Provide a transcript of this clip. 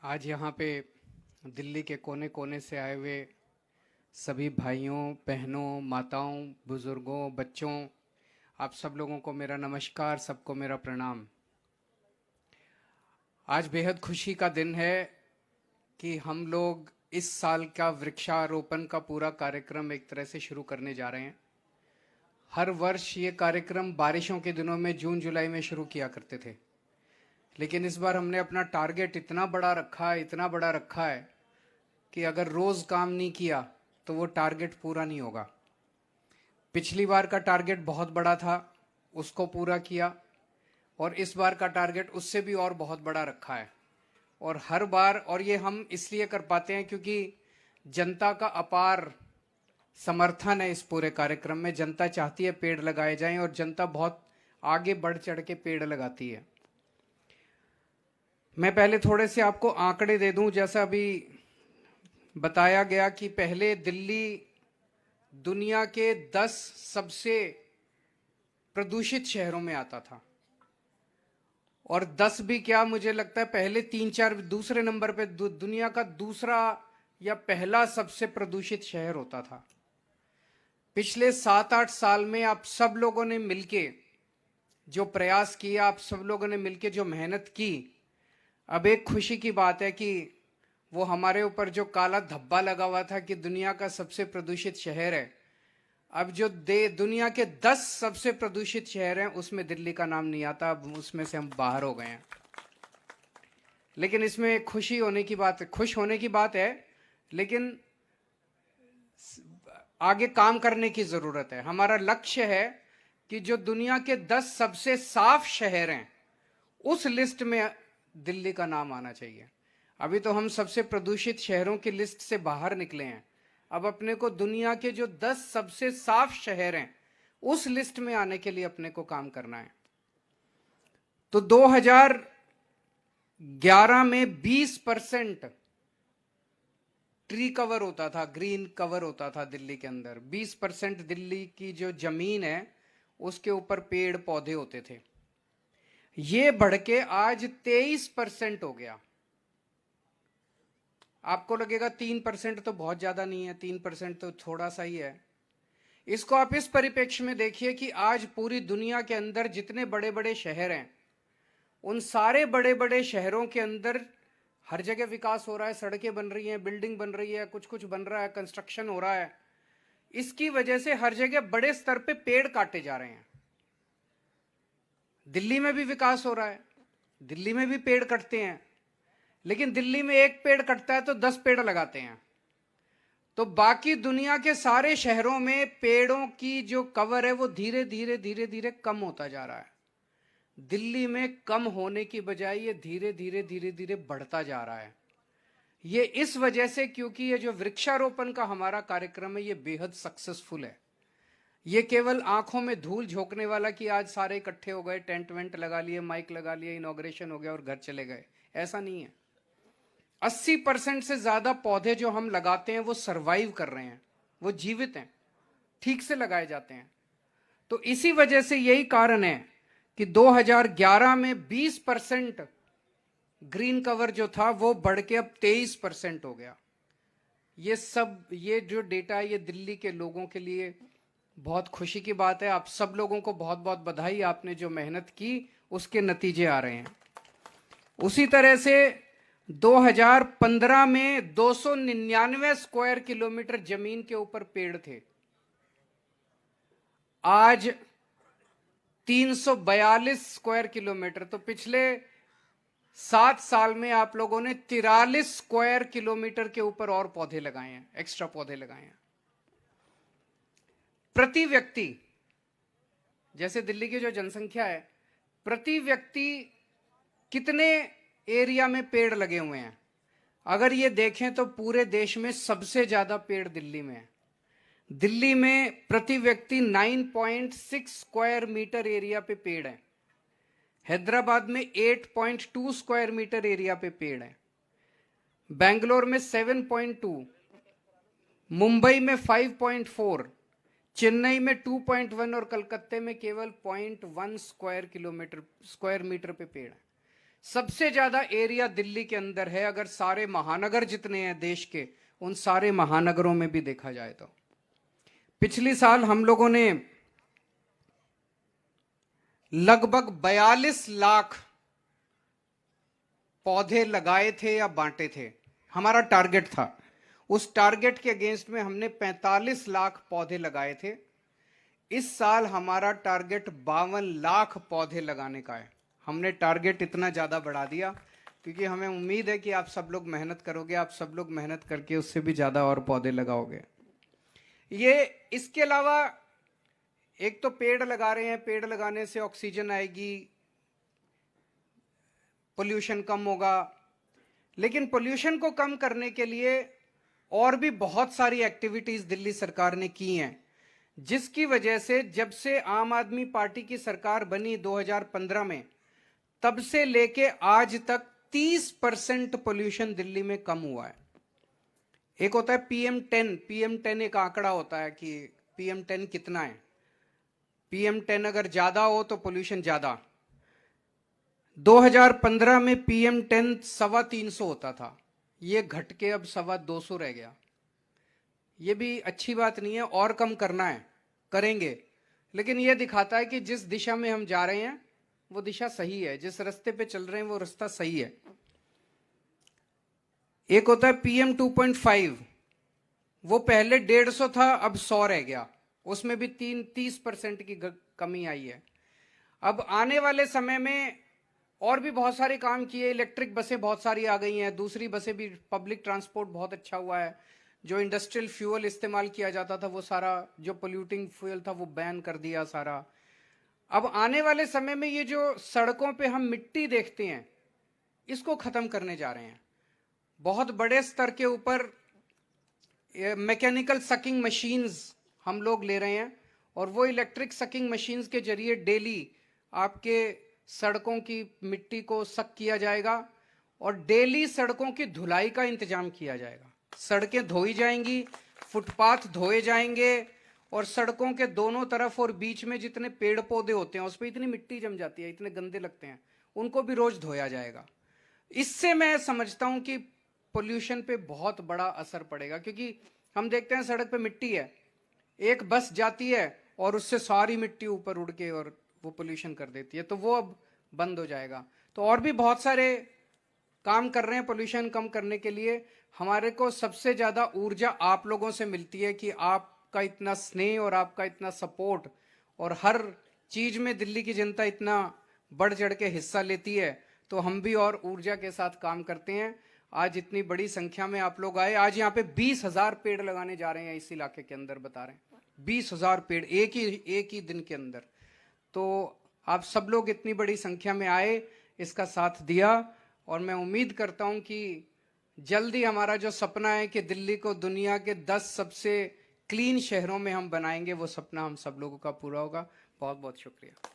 आज यहाँ पे दिल्ली के कोने कोने से आए हुए सभी भाइयों, बहनों, माताओं, बुजुर्गों, बच्चों, आप सब लोगों को मेरा नमस्कार, सबको मेरा प्रणाम। आज बेहद खुशी का दिन है कि हम लोग इस साल का वृक्षारोपण का पूरा कार्यक्रम एक तरह से शुरू करने जा रहे हैं। हर वर्ष ये कार्यक्रम बारिशों के दिनों में जून जुलाई में शुरू किया करते थे, लेकिन इस बार हमने अपना टारगेट इतना बड़ा रखा है कि अगर रोज काम नहीं किया तो वो टारगेट पूरा नहीं होगा। पिछली बार का टारगेट बहुत बड़ा था, उसको पूरा किया, और इस बार का टारगेट उससे भी और बहुत बड़ा रखा है। और हर बार, और ये हम इसलिए कर पाते हैं क्योंकि जनता का अपार समर्थन है इस पूरे कार्यक्रम में। जनता चाहती है पेड़ लगाए जाएं और जनता बहुत आगे बढ़ चढ़ के पेड़ लगाती है। मैं पहले थोड़े से आपको आंकड़े दे दूं। जैसा अभी बताया गया कि पहले दिल्ली दुनिया के 10 सबसे प्रदूषित शहरों में आता था, और 10 भी क्या, मुझे लगता है पहले 3-4 दूसरे नंबर पे दुनिया का दूसरा या पहला सबसे प्रदूषित शहर होता था। पिछले 7-8 साल में आप सब लोगों ने मिलके जो प्रयास किया, आप सब लोगों ने मिलके जो मेहनत की, अब एक खुशी की बात है कि वो हमारे ऊपर जो काला धब्बा लगा हुआ था कि दुनिया का सबसे प्रदूषित शहर है, अब जो दुनिया के 10 सबसे प्रदूषित शहर हैं उसमें दिल्ली का नाम नहीं आता। अब उसमें से हम बाहर हो गए हैं। लेकिन इसमें खुश होने की बात है, लेकिन आगे काम करने की जरूरत है। हमारा लक्ष्य है कि जो दुनिया के 10 सबसे साफ शहर हैं उस लिस्ट में दिल्ली का नाम आना चाहिए। अभी तो हम सबसे प्रदूषित शहरों की लिस्ट से बाहर निकले हैं। अब अपने को दुनिया के जो 10 सबसे साफ शहर हैं उस लिस्ट में आने के लिए अपने को काम करना है। तो 2011 में 20% ट्री कवर होता था, ग्रीन कवर होता था दिल्ली के अंदर। 20% दिल्ली की जो जमीन है उसके ऊपर पेड़ पौधे होते थे। ये बढ़ के आज 23% हो गया। आपको लगेगा 3% तो बहुत ज्यादा नहीं है, 3% तो थोड़ा सा ही है। इसको आप इस परिप्रेक्ष्य में देखिए कि आज पूरी दुनिया के अंदर जितने बड़े बड़े शहर हैं, उन सारे बड़े बड़े शहरों के अंदर हर जगह विकास हो रहा है। सड़कें बन रही हैं, बिल्डिंग बन रही है, कुछ कुछ बन रहा है, कंस्ट्रक्शन हो रहा है। इसकी वजह से हर जगह बड़े स्तर पे पेड़ काटे जा रहे हैं। दिल्ली में भी विकास हो रहा है, दिल्ली में भी पेड़ कटते हैं, लेकिन दिल्ली में एक पेड़ कटता है तो 10 पेड़ लगाते हैं। तो बाकी दुनिया के सारे शहरों में पेड़ों की जो कवर है वो धीरे धीरे धीरे धीरे कम होता जा रहा है। दिल्ली में कम होने की बजाय ये धीरे धीरे धीरे धीरे बढ़ता जा रहा है। ये इस वजह से क्योंकि ये जो वृक्षारोपण का हमारा कार्यक्रम है ये बेहद सक्सेसफुल है। ये केवल आंखों में धूल झोंकने वाला कि आज सारे इकट्ठे हो गए, टेंट वेंट लगा लिए, माइक लगा लिए, इनॉग्रेशन हो गया और घर चले गए, ऐसा नहीं है। 80% से ज्यादा पौधे जो हम लगाते हैं वो सरवाइव कर रहे हैं, वो जीवित हैं, ठीक से लगाए जाते हैं। तो इसी वजह से यही कारण है कि 2011 में 20% ग्रीन कवर जो था वो बढ़ के अब 23% हो गया। ये जो डेटा है ये दिल्ली के लोगों के लिए बहुत खुशी की बात है। आप सब लोगों को बहुत बहुत बधाई। आपने जो मेहनत की उसके नतीजे आ रहे हैं। उसी तरह से 2015 में 299 स्क्वायर किलोमीटर जमीन के ऊपर पेड़ थे, आज 342 स्क्वायर किलोमीटर। तो पिछले 7 साल में आप लोगों ने 43 स्क्वायर किलोमीटर के ऊपर और पौधे लगाए हैं, एक्स्ट्रा पौधे लगाए हैं। प्रति व्यक्ति, जैसे दिल्ली की जो जनसंख्या है, प्रति व्यक्ति कितने एरिया में पेड़ लगे हुए हैं, अगर ये देखें तो पूरे देश में सबसे ज्यादा पेड़ दिल्ली में है। दिल्ली में प्रति व्यक्ति 9.6 स्क्वायर मीटर एरिया पे पेड़ है। हैदराबाद में 8.2 स्क्वायर मीटर एरिया पे पेड़ है। बेंगलोर में 7.2, मुंबई में 5.4, चेन्नई में 2.1 और कलकत्ते में केवल 0.1 स्क्वायर मीटर पे पेड़ है। सबसे ज्यादा एरिया दिल्ली के अंदर है, अगर सारे महानगर जितने हैं देश के, उन सारे महानगरों में भी देखा जाए तो। पिछली साल हम लोगों ने लगभग 42 लाख पौधे लगाए थे या बांटे थे, हमारा टारगेट था। उस टारगेट के अगेंस्ट में हमने 45 लाख पौधे लगाए थे। इस साल हमारा टारगेट 52 लाख पौधे लगाने का है। हमने टारगेट इतना ज़्यादा बढ़ा दिया क्योंकि हमें उम्मीद है कि आप सब लोग मेहनत करोगे, आप सब लोग मेहनत करके उससे भी ज़्यादा और पौधे लगाओगे। ये इसके अलावा एक तो पेड़ लगा रहे हैं, पेड़ लगाने से ऑक्सीजन आएगी, पोल्यूशन कम होगा, लेकिन पोल्यूशन को कम करने के लिए और भी बहुत सारी एक्टिविटीज दिल्ली सरकार ने की हैं, जिसकी वजह से जब से आम आदमी पार्टी की सरकार बनी 2015 में, तब से लेके आज तक 30% पोल्यूशन दिल्ली में कम हुआ है। एक होता है PM10 एक आंकड़ा होता है कि PM10 कितना है। PM10 अगर ज्यादा हो तो पोल्यूशन ज्यादा। 2015 में PM10 325 होता था, ये घट के अब 225 रह गया। ये भी अच्छी बात नहीं है, और कम करना है, करेंगे, लेकिन ये दिखाता है कि जिस दिशा में हम जा रहे हैं वो दिशा सही है, जिस रास्ते पे चल रहे हैं वो रास्ता सही है। एक होता है PM 2.5, वो पहले 150 था, अब 100 रह गया, उसमें भी 30% की कमी आई है। अब आने वाले समय में और भी बहुत सारे काम किए, इलेक्ट्रिक बसें बहुत सारी आ गई हैं, दूसरी बसें भी, पब्लिक ट्रांसपोर्ट बहुत अच्छा हुआ है। जो इंडस्ट्रियल फ्यूल इस्तेमाल किया जाता था वो सारा, जो पोल्यूटिंग फ्यूल था वो बैन कर दिया सारा। अब आने वाले समय में ये जो सड़कों पे हम मिट्टी देखते हैं, इसको खत्म करने जा रहे हैं। बहुत बड़े स्तर के ऊपर मैकेनिकल सकिंग मशीन्स हम लोग ले रहे हैं, और वो इलेक्ट्रिक सकिंग मशीन्स के जरिए डेली आपके सड़कों की मिट्टी को सक किया जाएगा, और डेली सड़कों की धुलाई का इंतजाम किया जाएगा। सड़कें धोई जाएंगी, फुटपाथ धोए जाएंगे, और सड़कों के दोनों तरफ और बीच में जितने पेड़ पौधे होते हैं उस पर इतनी मिट्टी जम जाती है, इतने गंदे लगते हैं, उनको भी रोज धोया जाएगा। इससे मैं समझता हूं कि पोल्यूशन पे बहुत बड़ा असर पड़ेगा, क्योंकि हम देखते हैं सड़क पे मिट्टी है, एक बस जाती है और उससे सारी मिट्टी ऊपर उड़ के और वो पोल्यूशन कर देती है, तो वो अब बंद हो जाएगा। तो और भी बहुत सारे काम कर रहे हैं पोल्यूशन कम करने के लिए। हमारे को सबसे ज्यादा ऊर्जा आप लोगों से मिलती है कि आपका इतना स्नेह और आपका इतना सपोर्ट, और हर चीज में दिल्ली की जनता इतना बढ़ चढ़ के हिस्सा लेती है, तो हम भी और ऊर्जा के साथ काम करते हैं। आज इतनी बड़ी संख्या में आप लोग आए, आज यहाँ पे 20,000 पेड़ लगाने जा रहे हैं इस इलाके के अंदर, बता रहे हैं 20,000 पेड़ एक ही दिन के अंदर। तो आप सब लोग इतनी बड़ी संख्या में आए, इसका साथ दिया, और मैं उम्मीद करता हूं कि जल्दी हमारा जो सपना है कि दिल्ली को दुनिया के 10 सबसे क्लीन शहरों में हम बनाएंगे, वो सपना हम सब लोगों का पूरा होगा। बहुत बहुत शुक्रिया।